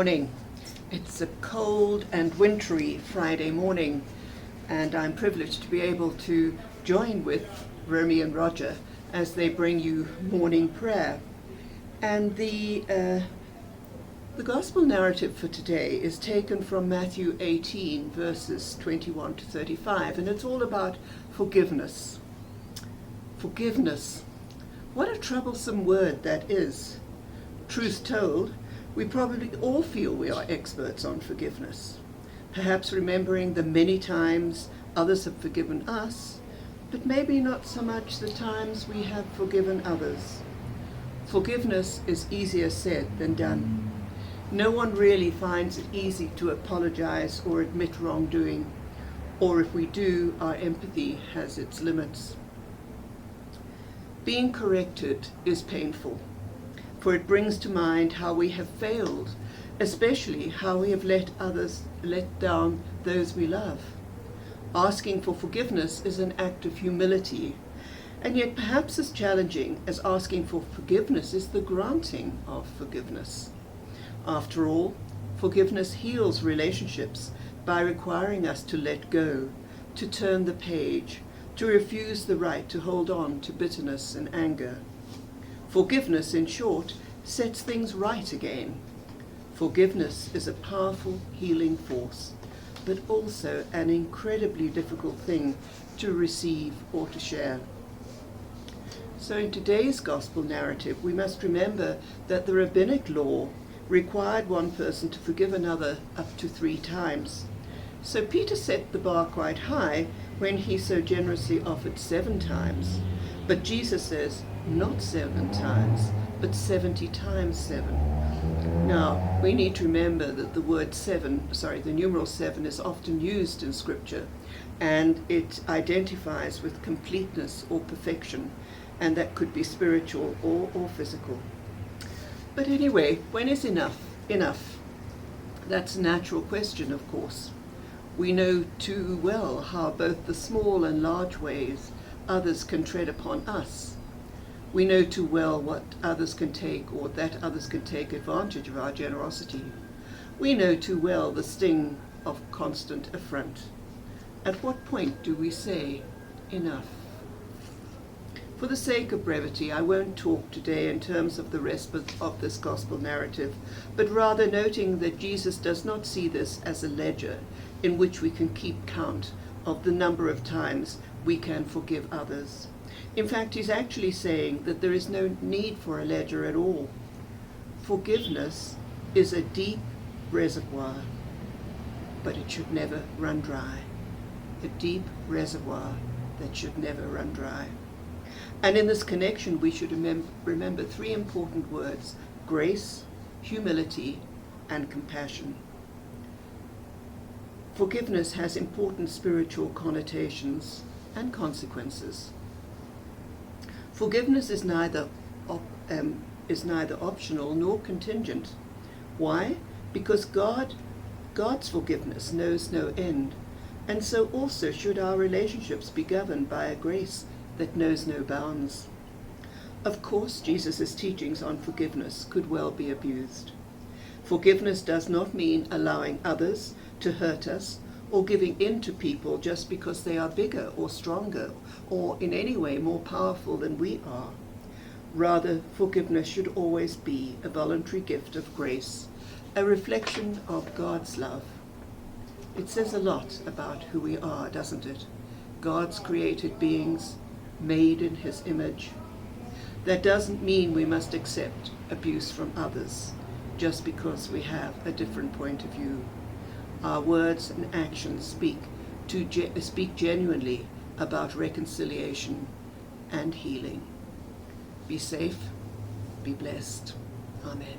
morning. It's a cold and wintry Friday morning, and I'm privileged to be able to join with Romy and Roger as they bring you morning prayer. And the gospel narrative for today is taken from Matthew 18, verses 21 to 35, and it's all about forgiveness. Forgiveness. What a troublesome word that is. Truth told, we probably all feel we are experts on forgiveness, perhaps remembering the many times others have forgiven us, but maybe not so much the times we have forgiven others. Forgiveness is easier said than done. No one really finds it easy to apologize or admit wrongdoing, or if we do, our empathy has its limits. Being corrected is painful, for it brings to mind how we have failed, especially how we have let down those we love. Asking for forgiveness is an act of humility, and yet perhaps as challenging as asking for forgiveness is the granting of forgiveness. After all, forgiveness heals relationships by requiring us to let go, to turn the page, to refuse the right to hold on to bitterness and anger. Forgiveness, in short, sets things right again. Forgiveness is a powerful healing force, but also an incredibly difficult thing to receive or to share. So in today's gospel narrative, we must remember that the rabbinic law required one person to forgive another up to 3 times. So Peter set the bar quite high when he so generously offered 7 times. But Jesus says, not 7 times, but 70 times 7. Now, we need to remember that the numeral 7 is often used in Scripture, and it identifies with completeness or perfection, and that could be spiritual or physical. But anyway, when is enough enough? That's a natural question, of course. We know too well how both the small and large ways others can tread upon us. We know too well what others can take, or that others can take advantage of our generosity. We know too well the sting of constant affront. At what point do we say enough? For the sake of brevity, I won't talk today in terms of the rest of this gospel narrative, but rather noting that Jesus does not see this as a ledger in which we can keep count of the number of times we can forgive others. In fact, he's actually saying that there is no need for a ledger at all. Forgiveness is a deep reservoir, but it should never run dry. A deep reservoir that should never run dry. And in this connection, we should remember 3 important words: grace, humility, and compassion. Forgiveness has important spiritual connotations and consequences. Forgiveness is neither optional nor contingent. Why? Because God's forgiveness knows no end, and so also should our relationships be governed by a grace that knows no bounds. Of course, Jesus' teachings on forgiveness could well be abused. Forgiveness does not mean allowing others to hurt us or giving in to people just because they are bigger or stronger or in any way more powerful than we are. Rather, forgiveness should always be a voluntary gift of grace, a reflection of God's love. It says a lot about who we are, doesn't it? God's created beings, made in his image. That doesn't mean we must accept abuse from others just because we have a different point of view. Our words and actions speak genuinely about reconciliation and healing. Be safe, be blessed. Amen.